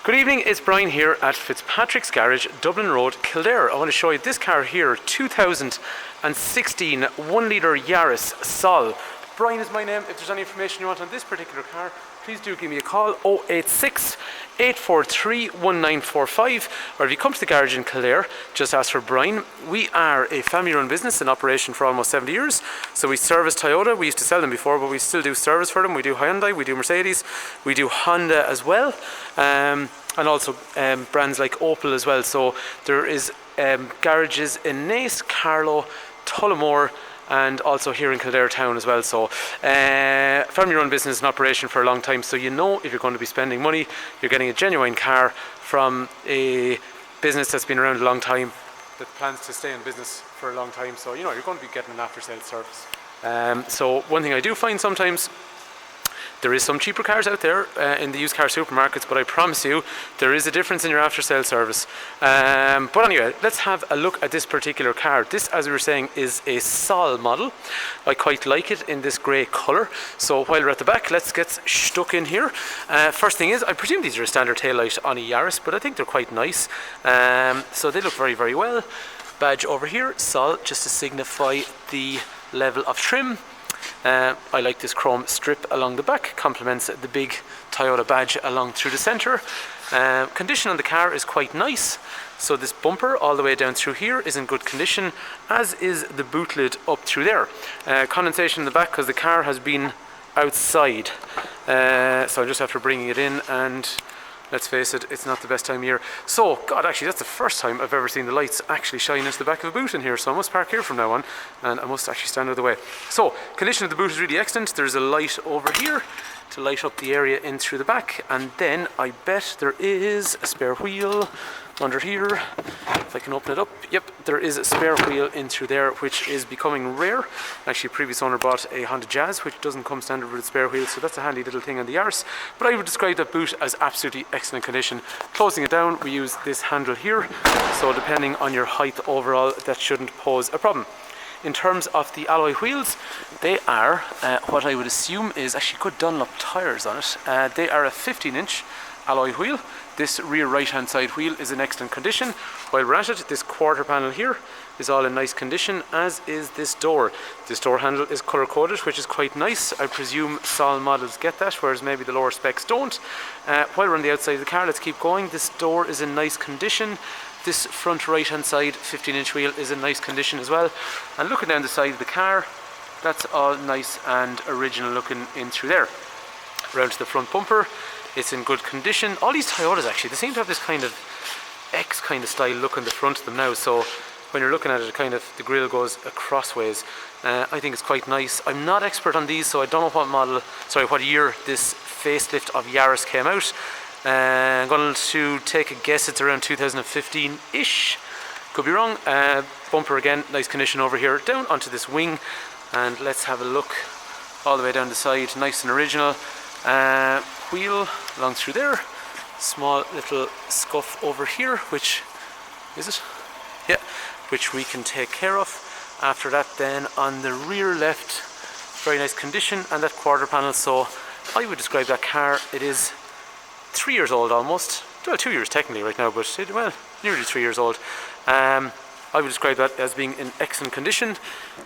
Good evening, it's Brian here at Fitzpatrick's Garage, Dublin Road, Kildare. I want to show you this car here, 2016 1 litre Yaris Sol. Brian is my name. If there's any information you want on this particular car, please do give me a call, 086 843 1945, or if you come to the garage in Kildare, just ask for Brian. We are a family-run business in operation for almost 70 years, so we service Toyota. We used to sell them before, but we still do service for them. We do Hyundai, we do Mercedes, we do Honda as well, and also brands like Opel as well. So there is garages in Naas, Carlow, Tullamore, and also here in Kildare town as well. So family run business in operation for a long time, so you know if you're going to be spending money, you're getting a genuine car from a business that's been around a long time, that plans to stay in business for a long time. So you know you're going to be getting an after sales service. So one thing I do find sometimes, there is some cheaper cars out there in the used car supermarkets, but I promise you there is a difference in your after sales service. But anyway, let's have a look at this particular car. This, as we were saying, is a Sol model. I quite like it in this grey colour. So while we're at the back, let's get stuck in here. First thing is, I presume these are a standard taillight on a Yaris, but I think they're quite nice. So they look very, very well. Badge over here, Sol, just to signify the level of trim. I like this chrome strip along the back, complements the big Toyota badge along through the centre. Condition on the car is quite nice. So this bumper all the way down through here is in good condition, as is the boot lid up through there. Condensation in the back because the car has been outside. So just after bringing it in, and let's face it, it's not the best time of year. So, God, actually, that's the first time I've ever seen the lights actually shine into the back of a boot in here. So I must park here from now on, and I must actually stand out of the way. So, condition of the boot is really excellent. There's a light over here to light up the area in through the back. And then I bet there is a spare wheel under here. If I can open it up. Yep, there is a spare wheel in through there, which is becoming rare. Actually, a previous owner bought a Honda Jazz, which doesn't come standard with a spare wheel, so that's a handy little thing on the Yaris. But I would describe that boot as absolutely excellent condition. Closing it down, we use this handle here, so depending on your height overall, that shouldn't pose a problem. In terms of the alloy wheels, they are what I would assume is actually good Dunlop tyres on it. They are a 15-inch alloy wheel. This rear right hand side wheel is in excellent condition. While we're at it, this quarter panel here is all in nice condition, as is this door. This door handle is colour coded, which is quite nice. I presume Sol models get that, whereas maybe the lower specs don't. While we're on the outside of the car, let's keep going. This door is in nice condition. This front right hand side 15-inch wheel is in nice condition as well. And looking down the side of the car, that's all nice and original looking in through there. Round to the front bumper, it's in good condition. All these Toyotas actually, they seem to have this kind of X kind of style look in the front of them now, so when you're looking at it, kind of the grille goes crossways. I think it's quite nice. I'm not expert on these, so I don't know what year this facelift of Yaris came out. I'm going to take a guess it's around 2015-ish. Could be wrong. Bumper again, nice condition over here. Down onto this wing, and let's have a look all the way down the side, nice and original. Wheel along through there, small little scuff over here, which we can take care of. After that, then on the rear left, very nice condition, and that quarter panel. So I would describe that car, it is 3 years old almost. Well, 2 years technically right now, but nearly 3 years old. I would describe that as being in excellent condition.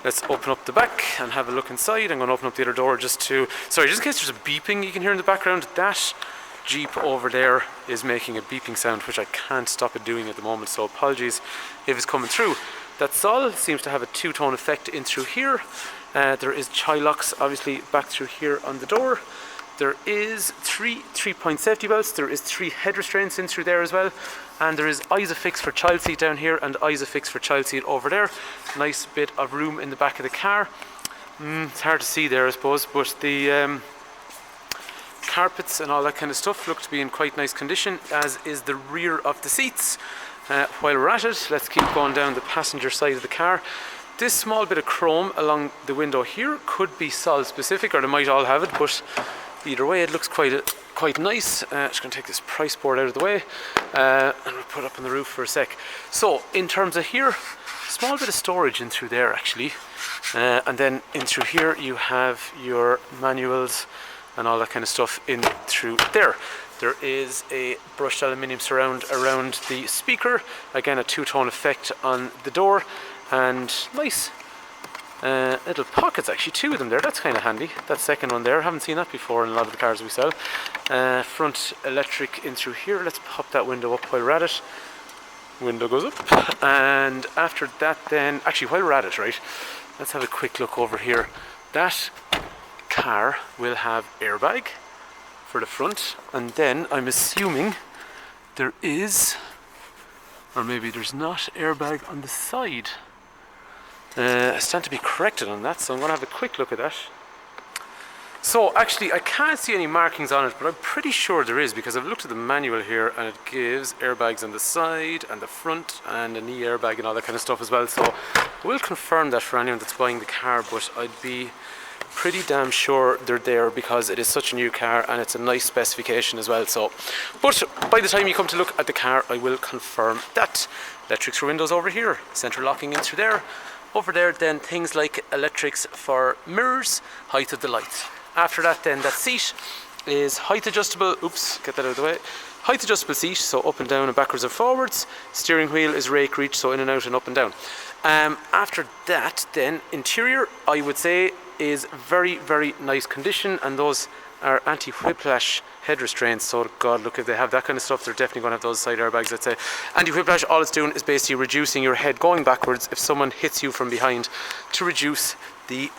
Let's open up the back and have a look inside. I'm going to open up the other door just in case there's a beeping you can hear in the background. That Jeep over there is making a beeping sound, which I can't stop it doing at the moment, so apologies if it's coming through. That Sol seems to have a two-tone effect in through here. There is child locks obviously back through here on the door. There is three-point safety belts. There is 3 head restraints in through there as well. And there is Isofix for child seat down here and Isofix for child seat over there. Nice bit of room in the back of the car. It's hard to see there, I suppose, but the carpets and all that kind of stuff look to be in quite nice condition, as is the rear of the seats. While we're at it, let's keep going down the passenger side of the car. This small bit of chrome along the window here could be Sol specific, or they might all have it, but either way, it looks quite nice. Just going to take this price board out of the way, and we'll put it up on the roof for a sec. So, in terms of here, small bit of storage in through there actually, and then in through here you have your manuals and all that kind of stuff in through there. There is a brushed aluminium surround around the speaker. Again, a two-tone effect on the door, and nice little pockets, actually, two of them there. That's kind of handy. That second one there, haven't seen that before in a lot of the cars we sell. Front electric in through here. Let's pop that window up while we're at it. Window goes up, and after that then, actually while we're at it, right, let's have a quick look over here. That car will have airbag for the front, and then I'm assuming there is, or maybe there's not, airbag on the side. I stand to be corrected on that, so I'm going to have a quick look at that. So actually I can't see any markings on it, but I'm pretty sure there is, because I've looked at the manual here and it gives airbags on the side and the front and a knee airbag and all that kind of stuff as well. So we'll confirm that for anyone that's buying the car, but I'd be pretty damn sure they're there because it is such a new car and it's a nice specification as well. So, but by the time you come to look at the car, I will confirm that. Electrics for windows over here, central locking in through there. Over there then things like electrics for mirrors, height of the lights. After that then, that seat is height adjustable, oops, get that out of the way. Height adjustable seat, so up and down and backwards and forwards. Steering wheel is rake reach, so in and out and up and down. After that then, interior I would say is very, very nice condition, and those are anti-whiplash head restraints. So God, look, if they have that kind of stuff, they're definitely going to have those side airbags, I'd say. Anti-whiplash, all it's doing is basically reducing your head going backwards if someone hits you from behind, to reduce the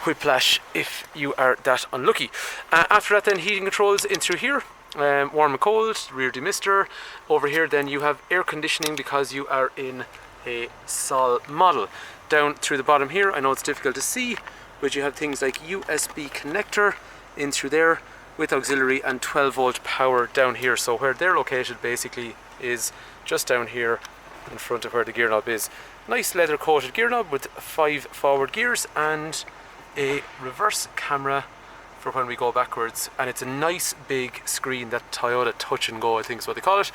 whiplash if you are that unlucky. After that then, heating controls in through here, warm and cold, rear demister. Over here then you have air conditioning because you are in a Sol model. Down through the bottom here, I know it's difficult to see, but you have things like USB connector in through there with auxiliary and 12 volt power down here. So where they're located basically is just down here in front of where the gear knob is. Nice leather coated gear knob with 5 forward gears and a reverse camera for when we go backwards, and it's a nice big screen, that Toyota Touch and Go I think is what they call it.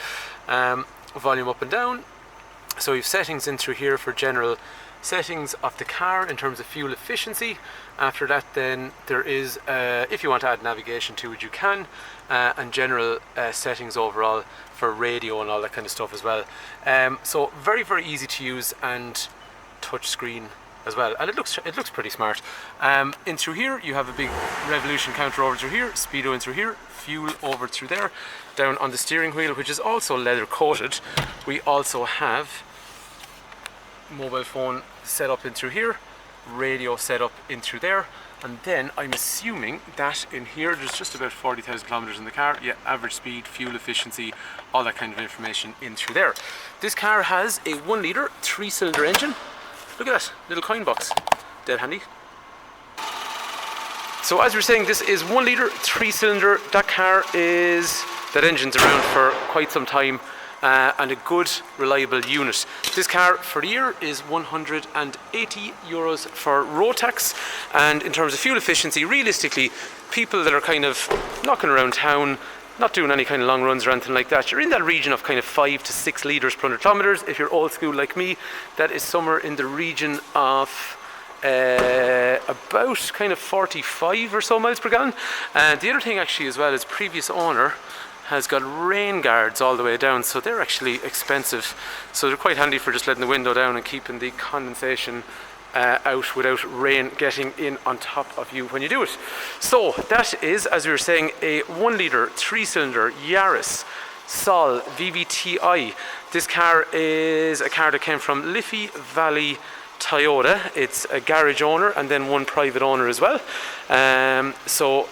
Volume up and down. So we've settings in through here for general settings of the car in terms of fuel efficiency. After that then there is, if you want to add navigation to it you can, and general settings overall for radio and all that kind of stuff as well. So very, very easy to use and touch screen as well, and it looks pretty smart. In through here you have a big revolution counter over through here, speedo in through here, fuel over through there. Down on the steering wheel, which is also leather coated, we also have mobile phone set up in through here, radio set up in through there, and then I'm assuming that in here there's just about 40,000 kilometers in the car. Yeah, average speed, fuel efficiency, all that kind of information in through there. This car has a 1 litre 3-cylinder engine. Look at that little coin box, dead handy. So as we were saying, this is 1 litre 3-cylinder. That engine's around for quite some time, and a good reliable unit. This car for the year is €180 for road tax, and in terms of fuel efficiency, realistically, people that are kind of knocking around town, not doing any kind of long runs or anything like that, you're in that region of kind of 5 to 6 litres per 100 kilometres. If you're old school like me, that is somewhere in the region of about kind of 45 or so miles per gallon. And the other thing actually as well is previous owner has got rain guards all the way down, so they're actually expensive. So they're quite handy for just letting the window down and keeping the condensation out without rain getting in on top of you when you do it. So that is, as we were saying, a 1 litre 3-cylinder Yaris Sol VVT-i. This car is a car that came from Liffey Valley Toyota. It's a garage owner and then one private owner as well. So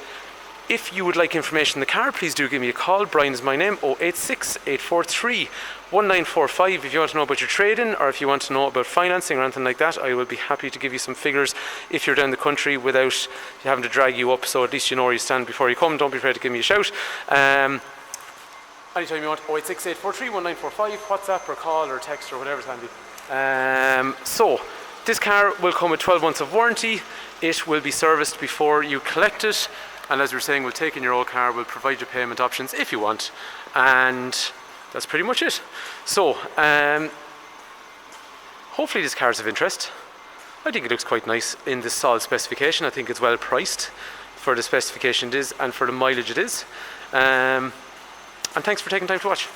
if you would like information on the car, please do give me a call. Brian is my name, 086 843 1945. If you want to know about your trade-in, or if you want to know about financing or anything like that, I will be happy to give you some figures if you're down the country without having to drag you up, so at least you know where you stand before you come. Don't be afraid to give me a shout. Anytime you want, 086 843 1945, WhatsApp or call or text or whatever's handy. So this car will come with 12 months of warranty. It will be serviced before you collect it. And as we were saying, we'll take in your old car, we'll provide you payment options if you want, and that's pretty much it. So, hopefully this car is of interest. I think it looks quite nice in the Sol specification. I think it's well priced for the specification it is and for the mileage it is. and thanks for taking time to watch.